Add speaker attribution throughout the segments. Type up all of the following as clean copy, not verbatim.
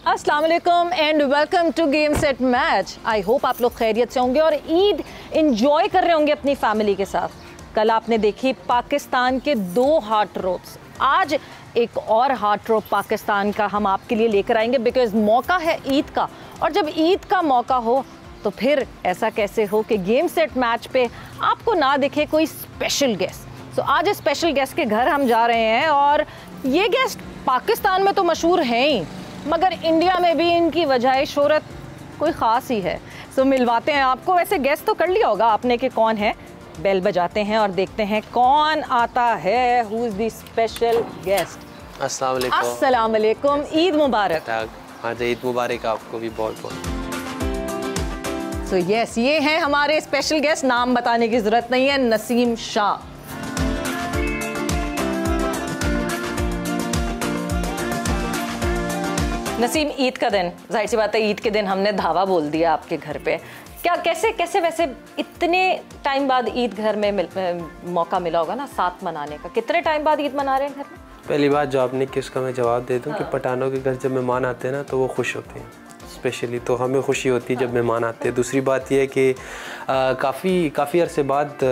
Speaker 1: अस्सलाम वालेकुम and welcome to game set match. I hope आप लोग खैरियत से होंगे और ईद इंजॉय कर रहे होंगे अपनी फैमिली के साथ। कल आपने देखी पाकिस्तान के 2 हार्ट रोप्स, आज एक और हार्ट रोप पाकिस्तान का हम आपके लिए लेकर आएंगे बिकॉज मौका है ईद का। और जब ईद का मौका हो तो फिर ऐसा कैसे हो कि गेम सेट मैच पे आपको ना दिखे कोई स्पेशल गेस्ट। आज स्पेशल गेस्ट के घर हम जा रहे हैं और ये गेस्ट पाकिस्तान में तो मशहूर हैं ही, मगर इंडिया में भी इनकी वजह शोहरत कोई ख़ास ही है। मिलवाते हैं आपको। वैसे गेस्ट तो कर लिया होगा आपने कि कौन है। बेल बजाते हैं और देखते हैं कौन आता है। Who is the special guest. अस्सलाम वालेकुम, ईद मुबारक।
Speaker 2: हाँ जी, ईद मुबारक आपको भी बहुत बहुत।
Speaker 1: यस, ये हैं हमारे स्पेशल गेस्ट। नाम बताने की ज़रूरत नहीं है, नसीम शाह। नसीम, ईद का दिन, जाहिर सी बात है ईद के दिन हमने धावा बोल दिया आपके घर पे। क्या कैसे वैसे इतने टाइम बाद ईद घर में मौका मिला होगा ना साथ मनाने का। कितने टाइम बाद ईद मना रहे हैं घर में?
Speaker 2: पहली बात जो आपने कि उसका मैं जवाब दे दूं कि पठानों के घर जब मेहमान आते हैं ना तो वो खुश होते हैं स्पेशली, तो हमें खुशी होती है जब मेहमान आते हैं। दूसरी बात ये है कि काफ़ी अरसे बाद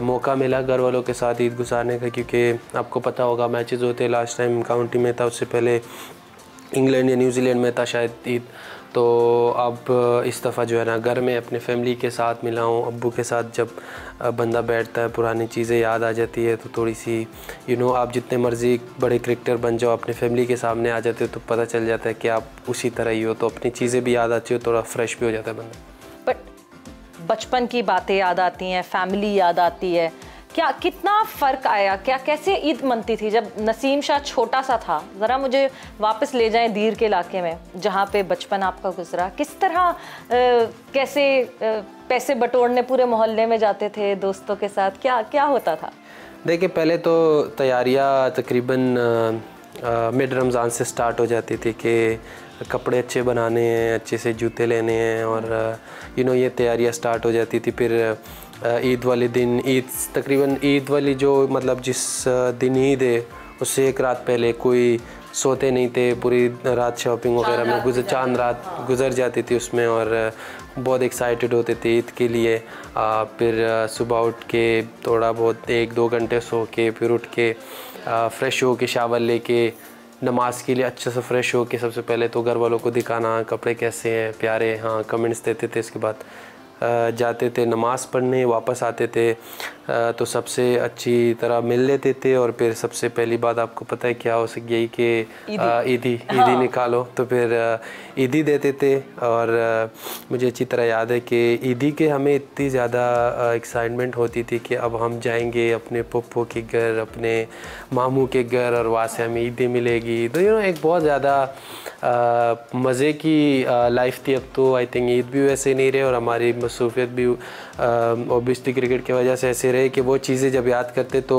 Speaker 2: मौका मिला घर वालों के साथ ईद गुजारने का, क्योंकि आपको पता होगा मैचेस होते हैं। लास्ट टाइम काउंटी में था, उससे पहले इंग्लैंड या न्यूजीलैंड में था शायद ईद। तो अब इस दफ़ा जो है ना घर में अपने फैमिली के साथ मिला हूँ। अब्बू के साथ जब बंदा बैठता है पुरानी चीज़ें याद आ जाती है, तो थोड़ी सी आप जितने मर्ज़ी बड़े क्रिकेटर बन जाओ, अपने फैमिली के सामने आ जाते हो तो पता चल जाता है कि आप उसी तरह ही हो, तो अपनी चीज़ें भी याद आती हो, थोड़ा फ्रेश भी हो जाता है बंदा।
Speaker 1: बट बचपन की बातें याद आती हैं, फैमिली याद आती है। क्या कितना फ़र्क आया, क्या कैसे ईद मनती थी जब नसीम शाह छोटा सा था? ज़रा मुझे वापस ले जाएं दीर के इलाके में जहाँ पे बचपन आपका गुजरा। किस तरह कैसे पैसे बटोरने पूरे मोहल्ले में जाते थे दोस्तों के साथ, क्या होता था?
Speaker 2: देखिए, पहले तो तैयारियाँ तकरीबन मिड रमज़ान से स्टार्ट हो जाती थी कि कपड़े अच्छे बनाने हैं, अच्छे से जूते लेने हैं, और ये तैयारियाँ स्टार्ट हो जाती थी। फिर ईद वाले दिन, तकरीबन ईद वाली जो मतलब जिस दिन ईद है उससे एक रात पहले कोई सोते नहीं थे, पूरी रात शॉपिंग वगैरह में चांद रात गुजर जाती थी उसमें, और बहुत एक्साइटेड होते थे ईद के लिए। फिर सुबह उठ के थोड़ा बहुत 1-2 घंटे सो के फिर उठ के फ्रेश हो के शावर लेके नमाज के लिए अच्छे से फ्रेश हो के सबसे पहले तो घर वालों को दिखाना कपड़े कैसे हैं, प्यारे, हाँ कमेंट्स देते थे। इसके बाद जाते थे नमाज़ पढ़ने, वापस आते थे तो सबसे अच्छी तरह मिल लेते थे। और फिर सबसे पहली बात आपको पता है क्या हो सके, यही कि ईदी निकालो, तो फिर ईदी देते थे। और मुझे अच्छी तरह याद है कि ईदी के हमें इतनी ज़्यादा एक्साइटमेंट होती थी कि अब हम जाएंगे अपने पप्पो के घर, अपने मामू के घर, और वहाँ से हमें ईदी मिलेगी। तो एक बहुत ज़्यादा मज़े की लाइफ थी। अब तो आई थिंक ईद भी वैसे नहीं रहे और हमारी मसरूफियत भी ओबियसली क्रिकेट की वजह से ऐसे रहे कि वो चीज़ें जब याद करते तो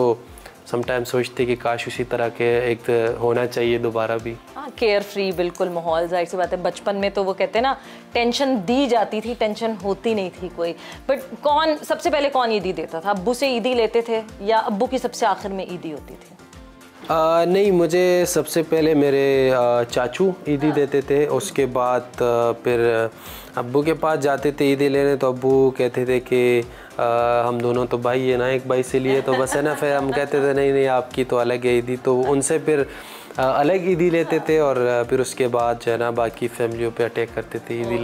Speaker 2: समटाइम सोचते कि काश उसी तरह के एक होना चाहिए दोबारा भी।
Speaker 1: हाँ, केयर फ्री बिल्कुल माहौल। जाहिर सी बात है बचपन में तो वो कहते हैं ना टेंशन दी जाती थी, टेंशन होती नहीं थी कोई। बट सबसे पहले कौन ईदी देता था? अब्बू से ईदी लेते थे या अब्बू की सबसे आखिर में ईदी होती थी?
Speaker 2: नहीं, मुझे सबसे पहले मेरे चाचू ईदी देते थे। उसके बाद फिर अब्बू के पास जाते थे ईदी लेने, तो अब्बू कहते थे कि हम दोनों तो भाई है ना, एक भाई से लिए तो बस है ना। फिर हम कहते थे नहीं आपकी तो अलग है ईदी, तो उनसे फिर अलग ईदी लेते थे। और फिर उसके बाद जो है ना बाकी फैमिलियों पे अटैक करते थे ईदी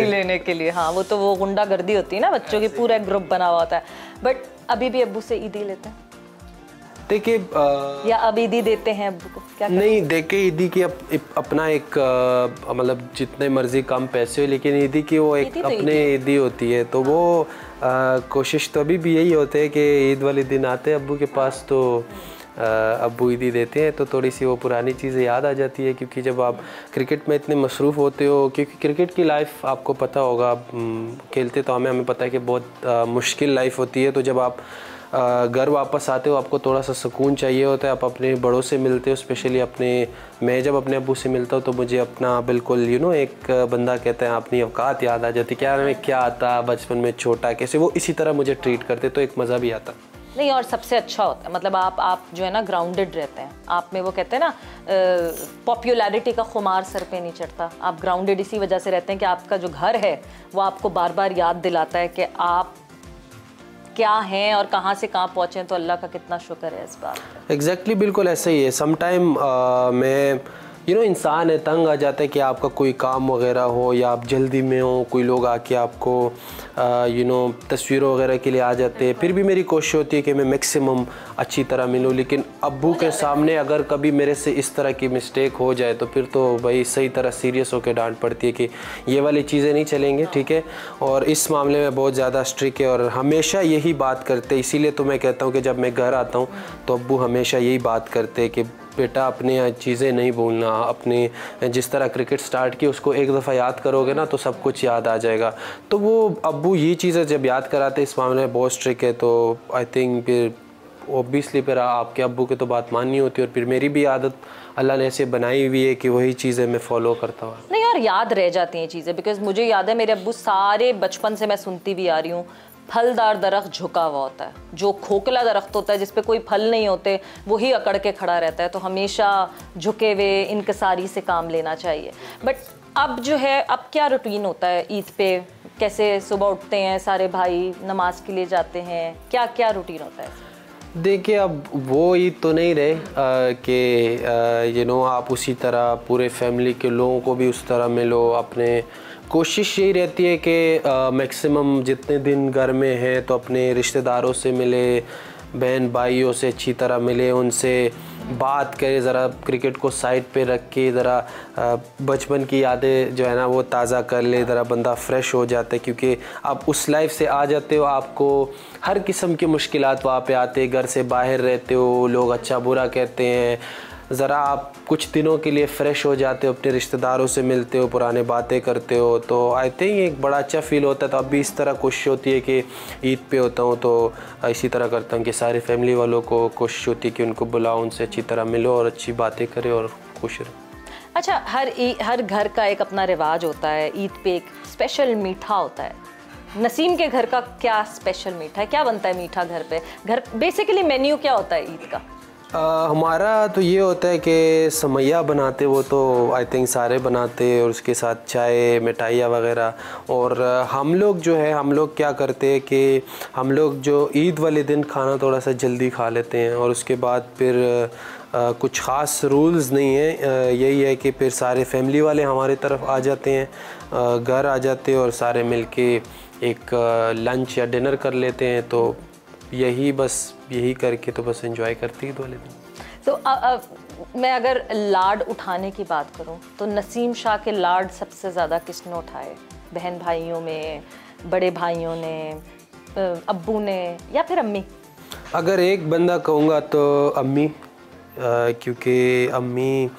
Speaker 2: लेने के लिए।
Speaker 1: हाँ, वो गुंडागर्दी होती है ना, बच्चों की पूरा ग्रुप बना हुआ होता है। बट अभी भी अब्बू से ईदी लेते हैं?
Speaker 2: देखिए,
Speaker 1: या अब ईदी देते हैं अब्बू को? क्या
Speaker 2: नहीं, देखिए ईदी की अपना एक मतलब जितने मर्जी कम पैसे हो, लेकिन ईदी की वो एक अपने ईदी होती है। तो वो कोशिश तो अभी भी यही होते है कि ईद वाले दिन आते हैं अब्बू के पास तो अब्बू ईदी देते हैं, तो थोड़ी सी वो पुरानी चीज़ें याद आ जाती है। क्योंकि जब आप क्रिकेट में इतने मसरूफ़ होते हो, क्योंकि क्रिकेट की लाइफ आपको पता होगा, खेलते तो हमें पता है कि बहुत मुश्किल लाइफ होती है। तो जब आप घर वापस आते हो आपको थोड़ा सा सुकून चाहिए होता है, आप अपने बड़ों से मिलते हो। स्पेशली मैं जब अपने अब्बू से मिलता हूँ तो मुझे अपना बिल्कुल एक बंदा कहता है अपनी औकात याद आ जाती है, क्या मैं क्या आता बचपन में छोटा, कैसे वो इसी तरह मुझे ट्रीट करते, तो एक मज़ा भी आता।
Speaker 1: नहीं, और सबसे अच्छा होता है, मतलब आप जो है ना ग्राउंडेड रहते हैं, आप में वो कहते हैं ना पॉपुलैरिटी का खुमार सर पे नहीं चढ़ता, आप ग्राउंडेड इसी वजह से रहते हैं कि आपका जो घर है वो आपको बार बार याद दिलाता है कि आप क्या हैं और कहाँ से कहाँ पहुँचे, तो अल्लाह का कितना शुक्र है इस बात।
Speaker 2: एग्जैक्टली बिल्कुल ऐसा ही है। समटाइम मैं इंसान है, तंग आ जाता है कि आपका कोई काम वगैरह हो या आप जल्दी में हो, कोई लोग आके आपको तस्वीरों वगैरह के लिए आ जाते हैं। फिर भी मेरी कोशिश होती है कि मैं मैक्सिमम अच्छी तरह मिलूँ, लेकिन अब्बू के सामने अगर कभी मेरे से इस तरह की मिस्टेक हो जाए तो फिर तो भाई सही तरह सीरियस होकर डांट पड़ती है कि ये वाली चीज़ें नहीं चलेंगे, ठीक है। और इस मामले में बहुत ज़्यादा स्ट्रिक्ट है और हमेशा यही बात करते, इसीलिए तो मैं कहता हूँ कि जब मैं घर आता हूँ तो अब्बू हमेशा यही बात करते कि बेटा अपनी चीज़ें नहीं भूलना, अपने जिस तरह क्रिकेट स्टार्ट की उसको एक दफ़ा याद करोगे ना तो सब कुछ याद आ जाएगा। तो वो अब्बू ये चीज़ें जब याद कराते इस मामले में बहुत स्ट्रिक्ट है, तो आई थिंक फिर ओबियसली फिर आपके अब्बू की तो बात माननी होती है। और फिर मेरी भी आदत अल्लाह ने ऐसे बनाई हुई है कि वही चीज़ें मैं फॉलो करता हूँ।
Speaker 1: नहीं यार, याद रह जाती हैं चीज़ें, बिकॉज मुझे याद है मेरे अब्बू सारे बचपन से मैं सुनती भी आ रही हूँ, फलदार दरख्त झुका हुआ होता है, जो खोखला दरख्त होता है जिस पे कोई फल नहीं होते वही अकड़ के खड़ा रहता है, तो हमेशा झुके हुए इनकसारी से काम लेना चाहिए। बट अब जो है, अब क्या रूटीन होता है ईद पे, कैसे सुबह उठते हैं सारे भाई, नमाज के लिए जाते हैं, क्या क्या रूटीन होता है?
Speaker 2: देखिए अब वो ईद तो नहीं रहे कि आप उसी तरह पूरे फैमिली के लोगों को भी उस तरह मिलो। अपने कोशिश यही रहती है कि मैक्सिमम जितने दिन घर में है तो अपने रिश्तेदारों से मिले, बहन भाइयों से अच्छी तरह मिले, उनसे बात करें, ज़रा क्रिकेट को साइड पे रख के ज़रा बचपन की यादें जो है ना वो ताज़ा कर ले, ज़रा बंदा फ्रेश हो जाता है। क्योंकि आप उस लाइफ से आ जाते हो, आपको हर किस्म की मुश्किलात वहाँ पे आते हैं, घर से बाहर रहते हो, लोग अच्छा बुरा कहते हैं, ज़रा आप कुछ दिनों के लिए फ़्रेश हो जाते हो, अपने रिश्तेदारों से मिलते हो, पुराने बातें करते हो, तो आई थिंक एक बड़ा अच्छा फ़ील होता है। तो अभी इस तरह कोशिश होती है कि ईद पे होता हूँ तो इसी तरह करता हूँ कि सारे फैमिली वालों को कोशिश होती है कि उनको बुलाओ, उनसे अच्छी तरह मिलो और अच्छी बातें करें और खुश रहो।
Speaker 1: अच्छा, हर घर का एक अपना रिवाज होता है, ईद पे एक स्पेशल मीठा होता है। नसीम के घर का क्या स्पेशल मीठा है, क्या बनता है मीठा घर पे? घर बेसिकली मेन्यू क्या होता है ईद का?
Speaker 2: हमारा तो ये होता है कि समैया बनाते, वो तो आई थिंक सारे बनाते, और उसके साथ चाय, मिठाइयाँ वगैरह। और हम लोग जो है, हम लोग क्या करते हैं कि हम लोग जो ईद वाले दिन खाना थोड़ा सा जल्दी खा लेते हैं और उसके बाद फिर कुछ ख़ास रूल्स नहीं है, यही है कि फिर सारे फैमिली वाले हमारी तरफ आ जाते हैं, घर आ जाते हैं और सारे मिलके एक लंच या डिनर कर लेते हैं। तो यही करके तो बस एंजॉय करती है वाले दिन।
Speaker 1: तो मैं अगर लाड उठाने की बात करूं तो नसीम शाह के लाड सबसे ज़्यादा किसने उठाए? बहन भाइयों में, बड़े भाइयों ने, अब्बू ने, या फिर अम्मी?
Speaker 2: अगर एक बंदा कहूँगा तो अम्मी, क्योंकि अम्मी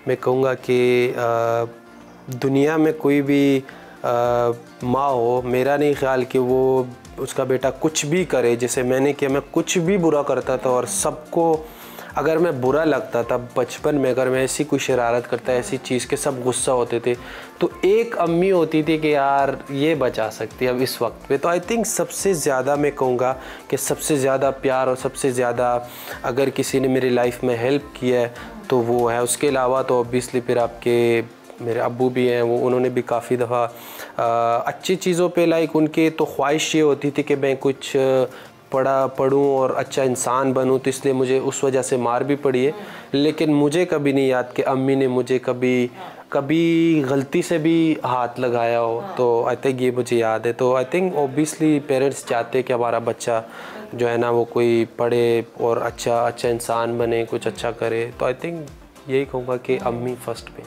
Speaker 2: मैं कहूँगा कि दुनिया में कोई भी माँ हो, मेरा नहीं ख्याल कि वो उसका बेटा कुछ भी करे, जैसे मैंने किया, मैं कुछ भी बुरा करता था और सबको अगर मैं बुरा लगता था बचपन में, अगर मैं ऐसी कोई शरारत करता, ऐसी चीज़ के सब गुस्सा होते थे, तो एक अम्मी होती थी कि यार ये बचा सकती है अब इस वक्त पे। तो आई थिंक सबसे ज़्यादा मैं कहूँगा कि सबसे ज़्यादा प्यार और सबसे ज़्यादा अगर किसी ने मेरी लाइफ में हेल्प किया है तो वो है। उसके अलावा तो ऑब्वियसली फिर आपके मेरे अब्बू भी हैं, वो उन्होंने भी काफ़ी दफ़ा अच्छी चीज़ों पे लाइक उनकी तो ख्वाहिश ये होती थी कि मैं कुछ पढ़ूं और अच्छा इंसान बनूं, तो इसलिए मुझे उस वजह से मार भी पड़ी है। लेकिन मुझे कभी नहीं याद कि अम्मी ने मुझे कभी गलती से भी हाथ लगाया हो, तो आई थिंक ये मुझे याद है। तो आई थिंक ऑब्वियसली पेरेंट्स चाहते हैं कि हमारा बच्चा जो है ना वो कोई पढ़े और अच्छा इंसान बने, कुछ अच्छा करे। तो आई थिंक यही कहूँगा कि अम्मी फर्स्ट पे।